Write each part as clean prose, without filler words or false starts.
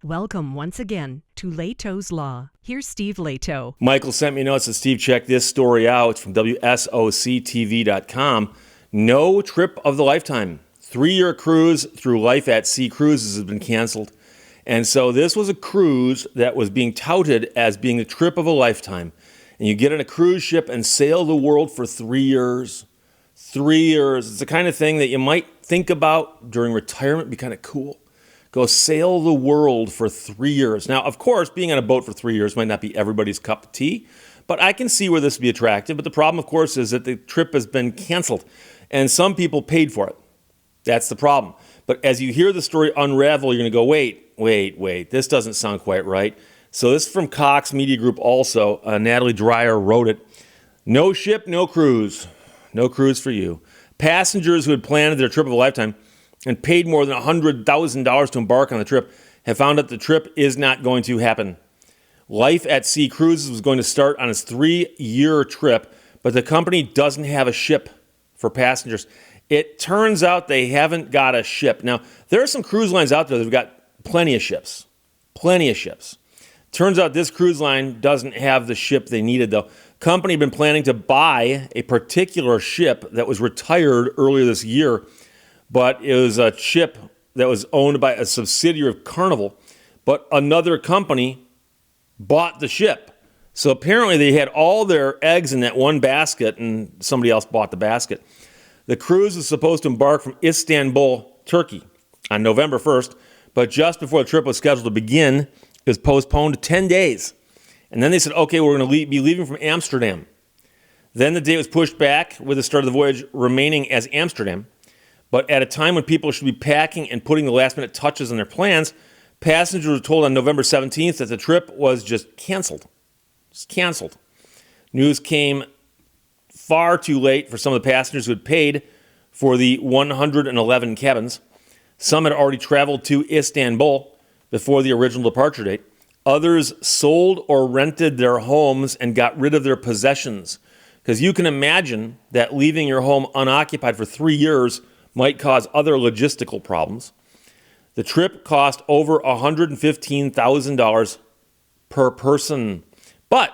Welcome once again to Lehto's Law. Here's Steve Lehto. Michael sent me a note, said, Steve, check this story out from WSOCTV.com. No trip of the lifetime. 3-year cruise through Life at Sea Cruises has been canceled. And so this was a cruise that was being touted as being the trip of a lifetime. And you get on a cruise ship and sail the world for 3 years. 3 years. It's the kind of thing that you might think about during retirement, be kind of cool. Go sail the world for 3 years. Now, of course, being on a boat for 3 years might not be everybody's cup of tea, but I can see where this would be attractive. But the problem, of course, is that the trip has been canceled, and some people paid for it. That's the problem. But as you hear the story unravel, you're going to go, wait, this doesn't sound quite right. So this is from Cox Media Group also. Natalie Dreyer wrote it. No ship, no cruise. No cruise for you. Passengers who had planned their trip of a lifetime and paid more than $100,000 to embark on the trip have found out the trip is not going to happen. Life at Sea Cruises was going to start on its 3-year trip, but the company doesn't have a ship for passengers. It turns out they haven't got a ship. Now, there are some cruise lines out there that have got plenty of ships. Turns out this cruise line doesn't have the ship they needed, though. Company had been planning to buy a particular ship that was retired earlier this year, but it was a ship that was owned by a subsidiary of Carnival, but another company bought the ship. So apparently they had all their eggs in that one basket, and somebody else bought the basket. The cruise was supposed to embark from Istanbul, Turkey, on November 1st, but just before the trip was scheduled to begin, it was postponed 10 days. And then they said, okay, we're going to be leaving from Amsterdam. Then the date was pushed back, with the start of the voyage remaining as Amsterdam. But at a time when people should be packing and putting the last-minute touches on their plans, passengers were told on November 17th that the trip was just canceled. News came far too late for some of the passengers who had paid for the 111 cabins. Some had already traveled to Istanbul before the original departure date. Others sold or rented their homes and got rid of their possessions. Because you can imagine that leaving your home unoccupied for 3 years might cause other logistical problems. The trip cost over $115,000 per person. But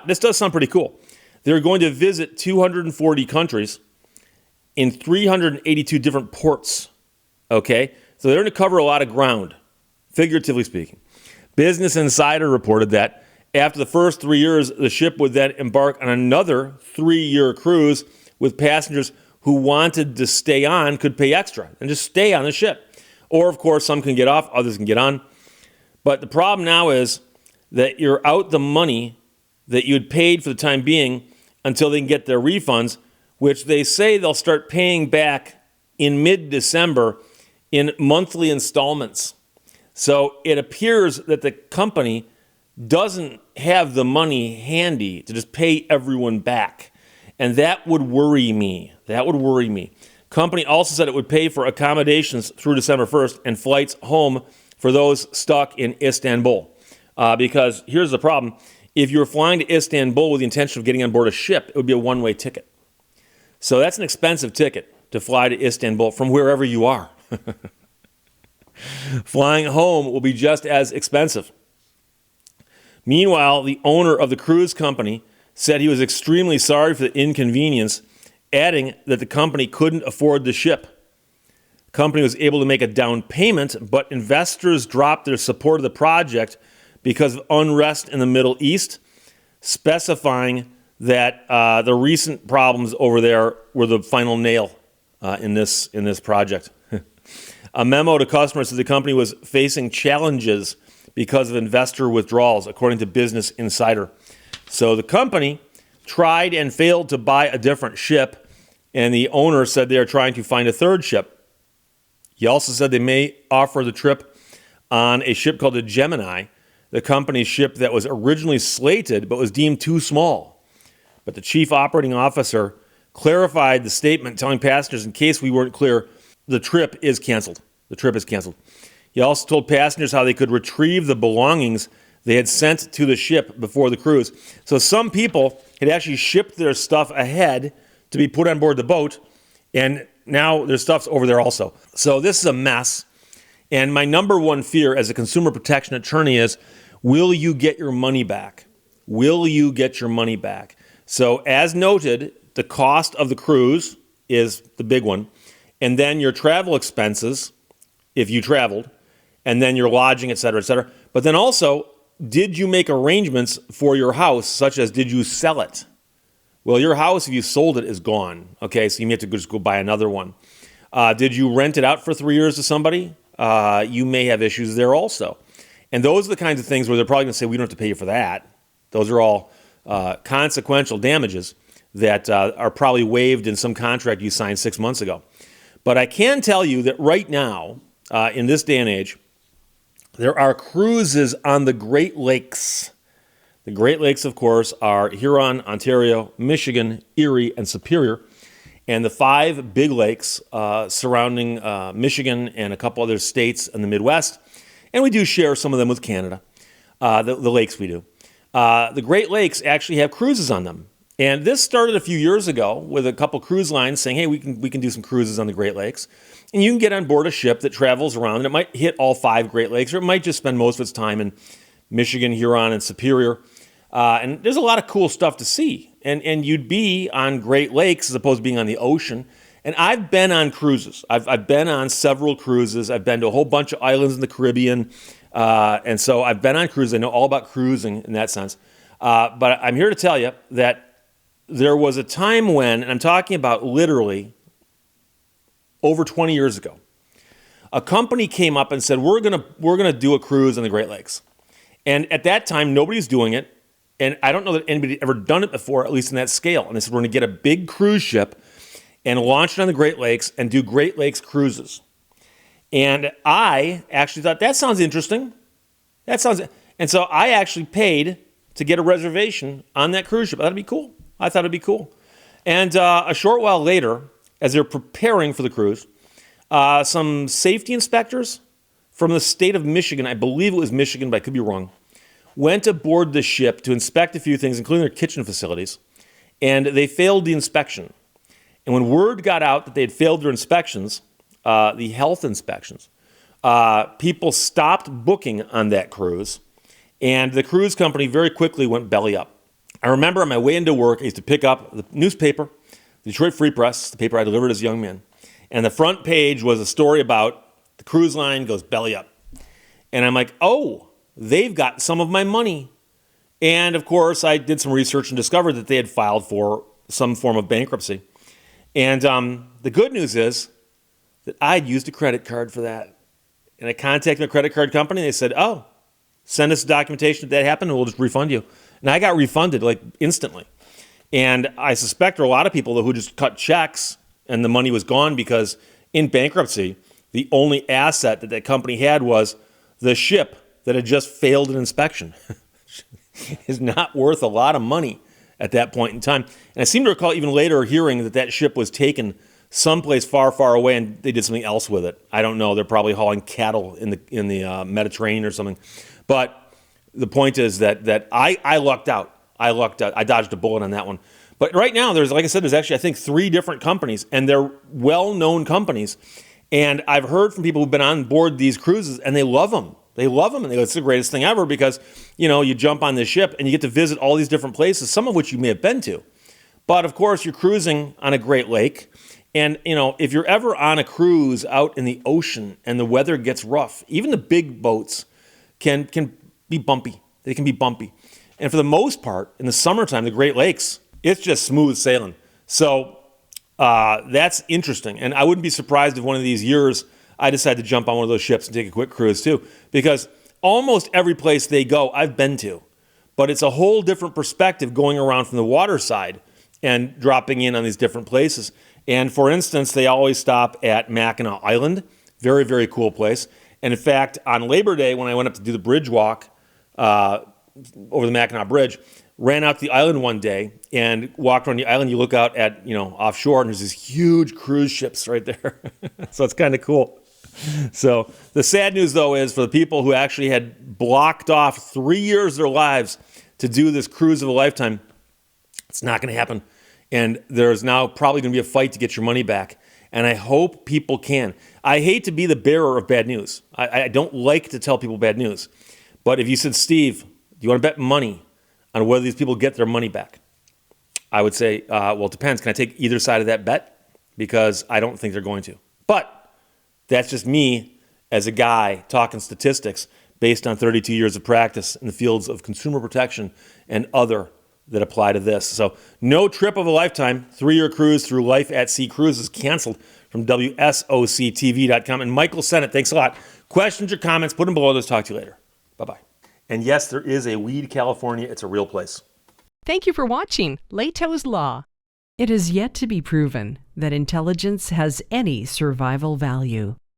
this does sound pretty cool. They're going to visit 240 countries in 382 different ports. Okay? So they're going to cover a lot of ground, figuratively speaking. Business Insider reported that after the first 3 years, the ship would then embark on another 3-year cruise with passengers who wanted to stay on could pay extra and just stay on the ship. Or, of course, some can get off, others can get on. But the problem now is that you're out the money that you had paid for the time being until they can get their refunds, which they say they'll start paying back in mid-December in monthly installments. So it appears that the company doesn't have the money handy to just pay everyone back. And that would worry me. Company also said it would pay for accommodations through December 1st and flights home for those stuck in Istanbul. Because here's the problem. If you were flying to Istanbul with the intention of getting on board a ship, it would be a one-way ticket. So that's an expensive ticket to fly to Istanbul from wherever you are. Flying home will be just as expensive. Meanwhile, the owner of the cruise company said he was extremely sorry for the inconvenience, adding that the company couldn't afford the ship. The company was able to make a down payment, but investors dropped their support of the project because of unrest in the Middle East, specifying that the recent problems over there were the final nail in this project. A memo to customers said the company was facing challenges because of investor withdrawals, according to Business Insider. So the company tried and failed to buy a different ship, and the owner said they are trying to find a third ship. He also said they may offer the trip on a ship called the Gemini, the company's ship that was originally slated but was deemed too small. But the chief operating officer clarified the statement, telling passengers, in case we weren't clear, the trip is canceled. He also told passengers how they could retrieve the belongings they had sent to the ship before the cruise. So some people had actually shipped their stuff ahead to be put on board the boat, and now their stuff's over there also. So this is a mess. And my number one fear as a consumer protection attorney is, will you get your money back? Will you get your money back? So as noted, the cost of the cruise is the big one. And then your travel expenses, if you traveled, and then your lodging, et cetera, et cetera. But then also, did you make arrangements for your house, such as did you sell it? Well, your house, if you sold it, is gone. Okay, so you may have to just go buy another one. Did you rent it out for 3 years to somebody? You may have issues there also. And those are the kinds of things where they're probably going to say, we don't have to pay you for that. Those are all consequential damages that are probably waived in some contract you signed 6 months ago. But I can tell you that right now, in this day and age, there are cruises on the Great Lakes. The Great Lakes, of course, are Huron, Ontario, Michigan, Erie, and Superior. And the 5 big lakes surrounding Michigan and a couple other states in the Midwest. And we do share some of them with Canada, the lakes we do. The Great Lakes actually have cruises on them. And this started a few years ago with a couple cruise lines saying, hey, we can do some cruises on the Great Lakes. And you can get on board a ship that travels around, and it might hit all 5 Great Lakes, or it might just spend most of its time in Michigan, Huron, and Superior. And there's a lot of cool stuff to see. And you'd be on Great Lakes as opposed to being on the ocean. And I've been on cruises. I've been on several cruises. I've been to a whole bunch of islands in the Caribbean. And so I've been on cruises. I know all about cruising in that sense. But I'm here to tell you that there was a time when, and I'm talking about literally over 20 years ago, a company came up and said, we're gonna do a cruise on the Great Lakes. And at that time, nobody's doing it. And I don't know that anybody had ever done it before, at least in that scale. And they said, we're going to get a big cruise ship and launch it on the Great Lakes and do Great Lakes cruises. And I actually thought, that sounds interesting. And so I actually paid to get a reservation on that cruise ship. That'd be cool. I thought it'd be cool. And a short while later, as they're preparing for the cruise, some safety inspectors from the state of Michigan, I believe it was Michigan, but I could be wrong, went aboard the ship to inspect a few things, including their kitchen facilities, and they failed the inspection. And when word got out that they had failed their inspections, the health inspections, people stopped booking on that cruise, and the cruise company very quickly went belly up. I remember on my way into work, I used to pick up the newspaper, the Detroit Free Press, the paper I delivered as a young man, and the front page was a story about the cruise line goes belly up. And I'm like, oh, they've got some of my money. And of course, I did some research and discovered that they had filed for some form of bankruptcy. And the good news is that I'd used a credit card for that. And I contacted my credit card company. And they said, oh, send us documentation if that happened, and we'll just refund you. And I got refunded like instantly. And I suspect there are a lot of people who just cut checks and the money was gone because in bankruptcy, the only asset that company had was the ship that had just failed an inspection. Is not worth a lot of money at that point in time. And I seem to recall even later hearing that ship was taken someplace far, far away and they did something else with it. I don't know. They're probably hauling cattle in the Mediterranean or something. But the point is that I lucked out. I dodged a bullet on that one. But right now, there's actually, I think, 3 different companies, and they're well-known companies. And I've heard from people who've been on board these cruises, and they love them. They love them, and they go, it's the greatest thing ever because, you jump on this ship and you get to visit all these different places, some of which you may have been to. But, of course, you're cruising on a Great Lake. And, if you're ever on a cruise out in the ocean and the weather gets rough, even the big boats can be bumpy. They can be bumpy. And for the most part, in the summertime, the Great Lakes, it's just smooth sailing. So that's interesting. And I wouldn't be surprised if one of these years I decide to jump on one of those ships and take a quick cruise too. Because almost every place they go, I've been to. But it's a whole different perspective going around from the water side and dropping in on these different places. And for instance, they always stop at Mackinac Island. Very, very cool place. And in fact, on Labor Day, when I went up to do the bridge walk over the Mackinac Bridge, ran out to the island one day and walked around the island. You look out at, offshore, and there's these huge cruise ships right there. So it's kind of cool. So the sad news, though, is for the people who actually had blocked off 3 years of their lives to do this cruise of a lifetime, it's not going to happen. And there's now probably going to be a fight to get your money back. And I hope people can. I hate to be the bearer of bad news. I don't like to tell people bad news. But if you said, Steve, do you want to bet money on whether these people get their money back? I would say, well, it depends. Can I take either side of that bet? Because I don't think they're going to. But that's just me as a guy talking statistics based on 32 years of practice in the fields of consumer protection and other that apply to this. So no trip of a lifetime, 3-year cruise through Life at Sea Cruises canceled from WSOCTV.com. And Michael Sennett, thanks a lot. Questions or comments, put them below. Let's talk to you later. Bye-bye. And yes, there is a Weed, California. It's a real place. Thank you for watching Lehto's Law. It is yet to be proven that intelligence has any survival value.